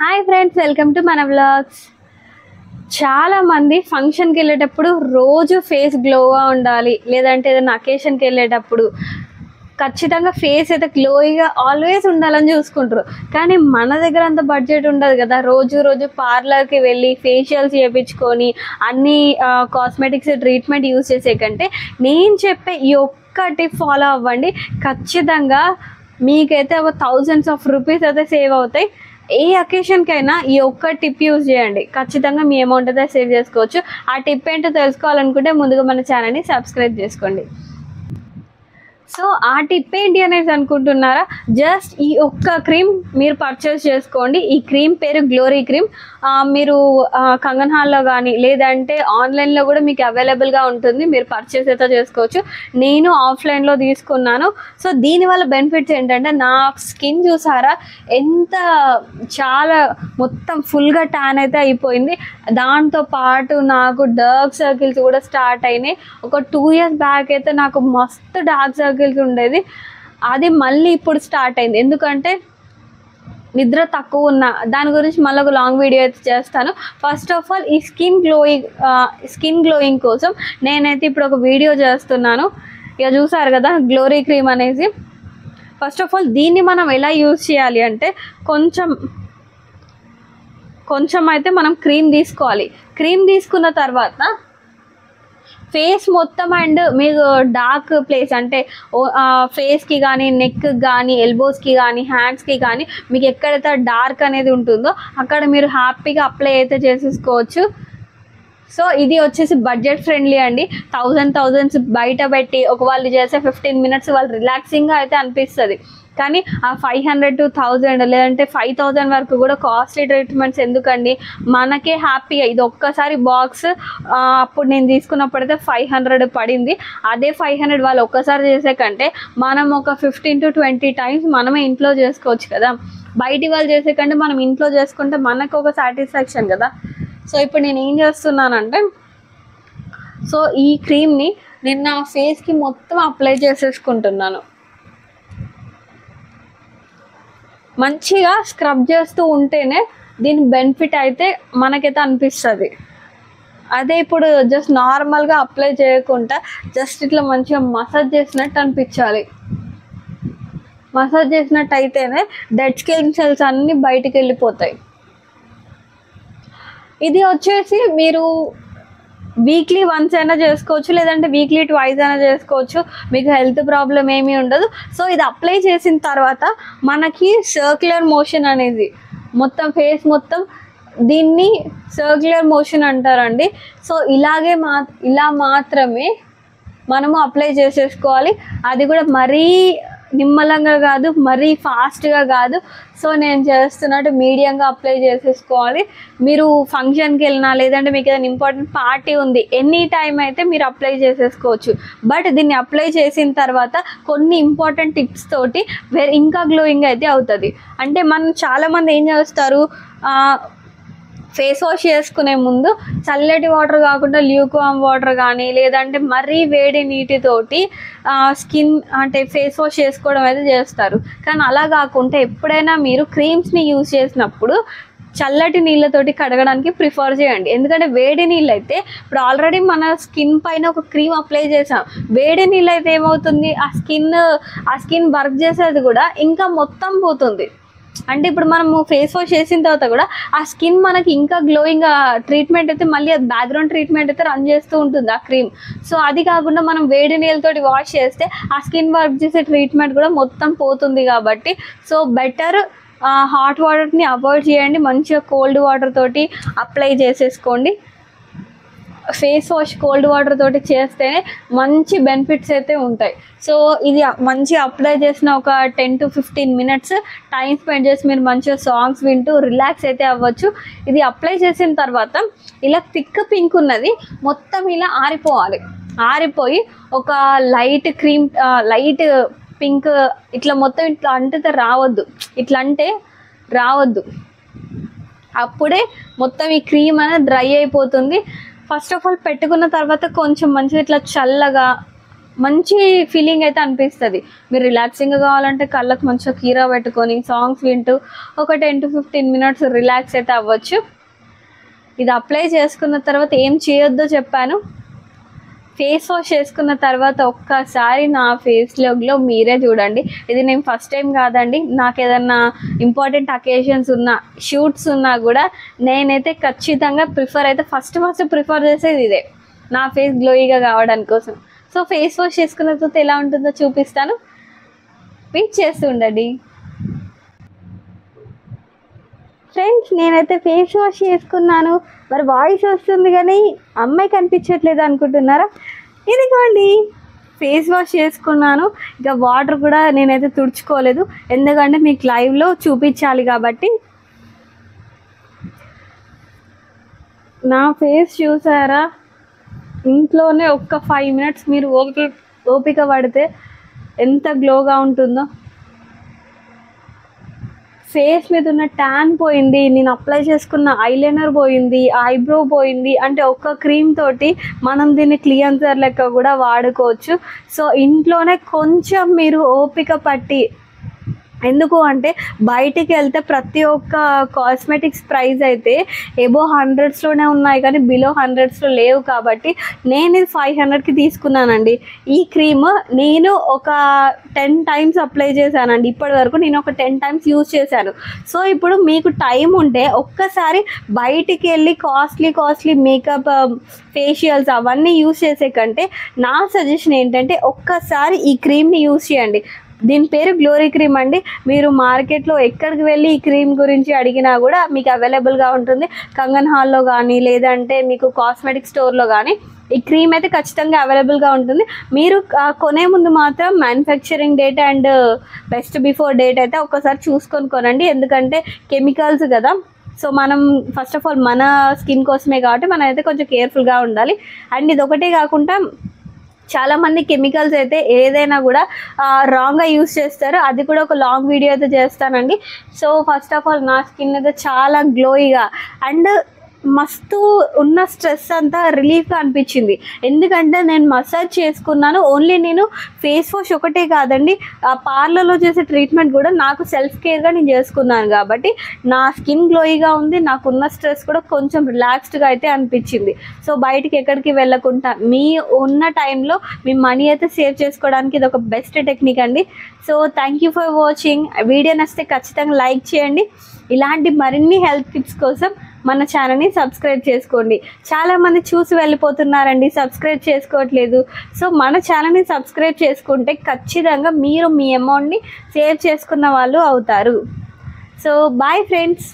Hi friends, welcome to మన vlogs. చాలా మంది ఫంక్షన్కి వెళ్ళేటప్పుడు రోజు ఫేస్ గ్లోగా ఉండాలి, లేదంటే ఏదైనా అకేషన్కి వెళ్ళేటప్పుడు ఖచ్చితంగా ఫేస్ అయితే గ్లోయిగా ఆల్వేస్ ఉండాలని చూసుకుంటారు. కానీ మన దగ్గర అంత బడ్జెట్ ఉండదు కదా. రోజు పార్లర్కి వెళ్ళి ఫేషియల్స్ చేయించుకొని అన్ని కాస్మెటిక్స్ ట్రీట్మెంట్ యూజ్ చేసే కంటే నేను చెప్పే ఈ ఒక్క టిప్ ఫాలో అవ్వండి. ఖచ్చితంగా మీకైతే ఒక థౌజండ్స్ ఆఫ్ రూపీస్ అయితే సేవ్ అవుతాయి. ఏ అకేషన్కైనా ఈ ఒక్క టిప్ యూజ్ చేయండి, ఖచ్చితంగా మీ అమౌంట్ అయితే సేవ్ చేసుకోవచ్చు. ఆ టిప్ ఏంటో తెలుసుకోవాలనుకుంటే ముందుగా మన ఛానల్ని సబ్స్క్రైబ్ చేసుకోండి. సో ఆ టిప్ ఏంటి అనేసి అనుకుంటున్నారా? జస్ట్ ఈ ఒక్క క్రీమ్ మీరు పర్చేస్ చేసుకోండి. ఈ క్రీమ్ పేరు గ్లోరీ క్రీమ్. మీరు కంగన్ హాల్లో కానీ లేదంటే ఆన్లైన్లో కూడా మీకు అవైలబుల్గా ఉంటుంది, మీరు పర్చేస్ అయితే చేసుకోవచ్చు. నేను ఆఫ్లైన్లో తీసుకున్నాను. సో దీనివల్ల బెనిఫిట్స్ ఏంటంటే, నా స్కిన్ చూసారా ఎంత చాలా మొత్తం ఫుల్గా ట్యాన్ అయితే అయిపోయింది. దాంతోపాటు నాకు డార్క్ సర్కిల్స్ కూడా స్టార్ట్ అయినాయి. ఒక 2 years బ్యాక్ అయితే నాకు మస్తు డార్క్ సర్కిల్స్ ఉండేది, అది మళ్ళీ ఇప్పుడు స్టార్ట్ అయింది. ఎందుకంటే నిద్ర తక్కువ ఉన్న దాని గురించి మళ్ళీ ఒక లాంగ్ వీడియో అయితే చేస్తాను. ఫస్ట్ ఆఫ్ ఆల్ ఈ స్కిన్ గ్లోయింగ్ కోసం నేనైతే ఇప్పుడు ఒక వీడియో చేస్తున్నాను. ఇక చూసారు కదా గ్లోరీ క్రీమ్ అనేసి. ఫస్ట్ ఆఫ్ ఆల్ దీన్ని మనం ఎలా యూజ్ చేయాలి అంటే, కొంచెం అయితే మనం క్రీమ్ తీసుకోవాలి. క్రీమ్ తీసుకున్న తర్వాత ఫేస్ మొత్తం అండ్ మీకు డార్క్ ప్లేస్ అంటే ఫేస్కి కానీ నెక్కి కానీ ఎల్బోస్కి కానీ హ్యాండ్స్కి కానీ మీకు ఎక్కడైతే డార్క్ అనేది ఉంటుందో అక్కడ మీరు హ్యాపీగా అప్లై అయితే చేసేసుకోవచ్చు. సో ఇది వచ్చేసి బడ్జెట్ ఫ్రెండ్లీ అండి. థౌజండ్స్ బయట పెట్టి ఒక వాళ్ళు చేసే 15 minutes వాళ్ళు రిలాక్సింగ్గా అయితే అనిపిస్తుంది. కానీ ఆ 500 to 1000 లేదంటే 5000 వరకు కూడా కాస్ట్లీ ట్రీట్మెంట్స్ ఎందుకండి, మనకే హ్యాపీగా ఇది ఒక్కసారి బాక్స్ అప్పుడు నేను తీసుకున్నప్పుడైతే 500 పడింది. అదే 500 వాళ్ళు ఒక్కసారి చేసే కంటే మనం ఒక 15 to 20 times మనమే ఇంట్లో చేసుకోవచ్చు కదా. బయటి వాళ్ళు చేసే కంటే మనం ఇంట్లో చేసుకుంటే మనకు ఒక సాటిస్ఫాక్షన్ కదా. సో ఇప్పుడు నేను ఏం చేస్తున్నానంటే, సో ఈ క్రీమ్ని నేను నా ఫేస్కి మొత్తం అప్లై చేసేసుకుంటున్నాను. మంచిగా స్క్రబ్ చేస్తూ ఉంటేనే దీని బెనిఫిట్ అయితే మనకైతే అనిపిస్తుంది. అదే ఇప్పుడు జస్ట్ నార్మల్గా అప్లై చేయకుండా జస్ట్ ఇట్లా మంచిగా మసాజ్ చేసినట్టు అనిపించాలి. మసాజ్ చేసినట్టు అయితేనే డెడ్ స్కిన్ సెల్స్ అన్నీ బయటికి వెళ్ళిపోతాయి. ఇది వచ్చేసి మీరు వీక్లీ వన్స్ అయినా చేసుకోవచ్చు, లేదంటే వీక్లీ 2 అయినా చేసుకోవచ్చు. మీకు హెల్త్ ప్రాబ్లం ఏమీ ఉండదు. సో ఇది అప్లై చేసిన తర్వాత మనకి సర్క్యులర్ మోషన్ అనేది మొత్తం ఫేస్ మొత్తం, దీన్ని సర్క్యులర్ మోషన్ అంటారండి. సో ఇలా మాత్రమే మనము అప్లై చేసేసుకోవాలి. అది కూడా మరీ నిమ్మలంగా కాదు, మరీ ఫాస్ట్గా కాదు. సో నేను చేస్తున్నట్టు మీడియంగా అప్లై చేసేసుకోవాలి. మీరు ఫంక్షన్కి వెళ్ళినా లేదంటే మీకు ఏదైనా ఇంపార్టెంట్ పార్టీ ఉంది, ఎనీ టైం అయితే మీరు అప్లై చేసేసుకోవచ్చు. బట్ దీన్ని అప్లై చేసిన తర్వాత కొన్ని ఇంపార్టెంట్ టిప్స్ తోటి ఇంకా గ్లోయింగ్ అయితే అవుతుంది. అంటే మనం చాలామంది ఏం చేస్తారు, ఫేస్ వాష్ చేసుకునే ముందు చల్లటి వాటర్ కాకుండా ల్యూక్వామ్ వాటర్ కానీ లేదంటే మరీ వేడి నీటితోటి స్కిన్ అంటే ఫేస్ వాష్ చేసుకోవడం అయితే చేస్తారు. కానీ అలా కాకుండా ఎప్పుడైనా మీరు క్రీమ్స్ని యూజ్ చేసినప్పుడు చల్లటి నీళ్ళతోటి కడగడానికి ప్రిఫర్ చేయండి. ఎందుకంటే వేడి నీళ్ళు అయితే ఇప్పుడు ఆల్రెడీ మన స్కిన్ పైన ఒక క్రీమ్ అప్లై చేసాం, వేడి నీళ్ళు అయితే ఏమవుతుంది, ఆ స్కిన్ వర్క్ చేసేది కూడా ఇంకా మొత్తం పోతుంది. అంటే ఇప్పుడు మనము ఫేస్ వాష్ చేసిన తర్వాత కూడా ఆ స్కిన్ మనకి ఇంకా గ్లోయింగ్ ట్రీట్మెంట్ అయితే మళ్ళీ అది బ్యాక్గ్రౌండ్ ట్రీట్మెంట్ అయితే రన్ చేస్తూ ఉంటుంది ఆ క్రీమ్. సో అది కాకుండా మనం వేడి నీళ్ళతోటి వాష్ చేస్తే ఆ స్కిన్ వర్క్ చేసే ట్రీట్మెంట్ కూడా మొత్తం పోతుంది. కాబట్టి సో బెటర్ హాట్ వాటర్ని అవాయిడ్ చేయండి, మంచిగా కోల్డ్ వాటర్ తోటి అప్లై చేసేసుకోండి. ఫేస్ వాష్ కోల్డ్ వాటర్ తోటి చేస్తేనే మంచి బెనిఫిట్స్ అయితే ఉంటాయి. సో ఇది మంచిగా అప్లై చేసిన ఒక 10 to 15 minutes టైం స్పెండ్ చేసి మీరు మంచిగా సాంగ్స్ వింటూ రిలాక్స్ అయితే అవ్వచ్చు. ఇది అప్లై చేసిన తర్వాత ఇలా థిక్ పింక్ ఉన్నది మొత్తం ఇలా ఆరిపోవాలి. ఆరిపోయి ఒక లైట్ పింక్ ఇట్లా మొత్తం ఇట్లా అంటే రావద్దు. అప్పుడే మొత్తం ఈ క్రీమ్ అనేది డ్రై అయిపోతుంది. ఫస్ట్ ఆఫ్ ఆల్ పెట్టుకున్న తర్వాత కొంచెం మంచిగా ఇట్లా చల్లగా మంచి ఫీలింగ్ అయితే అనిపిస్తుంది. మీరు రిలాక్సింగ్గా కావాలంటే కళ్ళకు మంచిగా కీరా పెట్టుకొని సాంగ్స్ వింటూ ఒక 10 to 15 మినిట్స్ రిలాక్స్ అయితే అవ్వచ్చు. ఇది అప్లై చేసుకున్న తర్వాత ఏం చేయొద్దో చెప్పాను. ఫేస్ వాష్ చేసుకున్న తర్వాత ఒక్కసారి నా ఫేస్లో గ్లో మీరే చూడండి. ఇది నేను ఫస్ట్ టైం కాదండి, నాకు ఏదన్నా ఇంపార్టెంట్ అకేషన్స్ ఉన్నా, షూట్స్ ఉన్నా కూడా నేనైతే ఖచ్చితంగా ఫస్ట్ ప్రిఫర్ చేసేది ఇదే, నా ఫేస్ గ్లోయిగా కావడానికి కోసం. సో ఫేస్ వాష్ చేసుకున్న తర్వాత ఎలా ఉంటుందో చూపిస్తాను, వెయిట్ చేస్తూ ఉండండి. ఫ్రెండ్స్, నేనైతే ఫేస్ వాష్ చేసుకున్నాను. మరి వాయిస్ వస్తుంది కానీ అమ్మాయి కనిపించట్లేదు అనుకుంటున్నారా? ఇదిగోండి ఫేస్ వాష్ చేసుకున్నాను. ఇక వాటర్ కూడా నేనైతే తుడుచుకోలేదు, ఎందుకంటే మీకు లైవ్లో చూపించాలి కాబట్టి. నా ఫేస్ చూసారా? ఇంట్లోనే ఒక్క 5 మినిట్స్ మీరు ఓపిక పడితే ఎంత గ్లోగా ఉంటుందో. ఫేస్ మీద ఉన్న ట్యాన్ పోయింది, నేను అప్లై చేసుకున్న ఐలైనర్ పోయింది, ఐబ్రో పోయింది. అంటే ఒక్క క్రీమ్ తోటి మనం దీన్ని క్లియన్సర్ లెక్క కూడా వాడుకోవచ్చు. సో ఇంట్లోనే కొంచెం మీరు ఓపిక పట్టి, ఎందుకు అంటే బయటికి వెళ్తే ప్రతి ఒక్క కాస్మెటిక్స్ ప్రైస్ అయితే ఎబో 100స్లోనే ఉన్నాయి కానీ బిలో 100స్లో లేవు. కాబట్టి నేను ఇది 500కి తీసుకున్నానండి. ఈ క్రీమ్ నేను ఒక 10 టైమ్స్ అప్లై చేశానండి. ఇప్పటి వరకు నేను ఒక 10 టైమ్స్ యూజ్ చేశాను. సో ఇప్పుడు మీకు టైం ఉంటే ఒక్కసారి బయటికి వెళ్ళి కాస్ట్లీ మేకప్, ఫేషియల్స్ అవన్నీ యూజ్ చేసే కంటే నా సజెషన్ ఏంటంటే ఒక్కసారి ఈ క్రీమ్ని యూజ్ చేయండి. దీని పేరు గ్లోరీ క్రీమ్ అండి. మీరు మార్కెట్లో ఎక్కడికి వెళ్ళి ఈ క్రీమ్ గురించి అడిగినా కూడా మీకు అవైలబుల్గా ఉంటుంది. కంగన్ హాల్లో కానీ లేదంటే మీకు కాస్మెటిక్ స్టోర్లో కానీ ఈ క్రీమ్ అయితే ఖచ్చితంగా అవైలబుల్గా ఉంటుంది. మీరు కొనే ముందు మాత్రం manufacturing date and best before date అయితే ఒక్కసారి చూసుకొని కొనండి, ఎందుకంటే కెమికల్స్ కదా. సో మనం ఫస్ట్ ఆఫ్ ఆల్ మన స్కిన్ కోసమే కాబట్టి మనం అయితే కొంచెం కేర్ఫుల్గా ఉండాలి. అండ్ ఇది ఒకటే కాకుండా చాలామంది కెమికల్స్ అయితే ఏదైనా కూడా రాంగ్గా యూస్ చేస్తారు. అది కూడా ఒక లాంగ్ వీడియో అయితే చేస్తానండి. సో ఫస్ట్ ఆఫ్ ఆల్ నా స్కిన్ అయితే చాలా గ్లోయిగా అండ్ మస్తు ఉన్న స్ట్రెస్ అంతా రిలీఫ్గా అనిపించింది. ఎందుకంటే నేను మసాజ్ చేసుకున్నాను. ఓన్లీ నేను ఫేస్ వాష్ ఒకటే కాదండి, ఆ పార్లర్లో చేసే ట్రీట్మెంట్ కూడా నాకు సెల్ఫ్ కేర్గా నేను చేసుకున్నాను. కాబట్టి నా స్కిన్ గ్లోయిగా ఉంది, నాకున్న స్ట్రెస్ కూడా కొంచెం రిలాక్స్డ్గా అయితే అనిపించింది. సో బయటికి ఎక్కడికి వెళ్ళకుండా మీ ఉన్న టైంలో మీ మనీ అయితే సేవ్ చేసుకోవడానికి ఇది ఒక బెస్ట్ టెక్నిక్ అండి. So thank you for watching. Video నచ్చితే ఖచ్చితంగా లైక్ చేయండి. ఇలాంటి మరిన్ని హెల్త్ టిప్స్ కోసం మన ఛానల్ని సబ్స్క్రైబ్ చేసుకోండి. చాలామంది చూసి వెళ్ళిపోతున్నారండి, సబ్స్క్రైబ్ చేసుకోవట్లేదు. సో మన ఛానల్ని సబ్స్క్రైబ్ చేసుకుంటే ఖచ్చితంగా మీరు మీ అమౌంట్ని సేవ్ చేసుకున్న వాళ్ళు అవుతారు. So bye friends.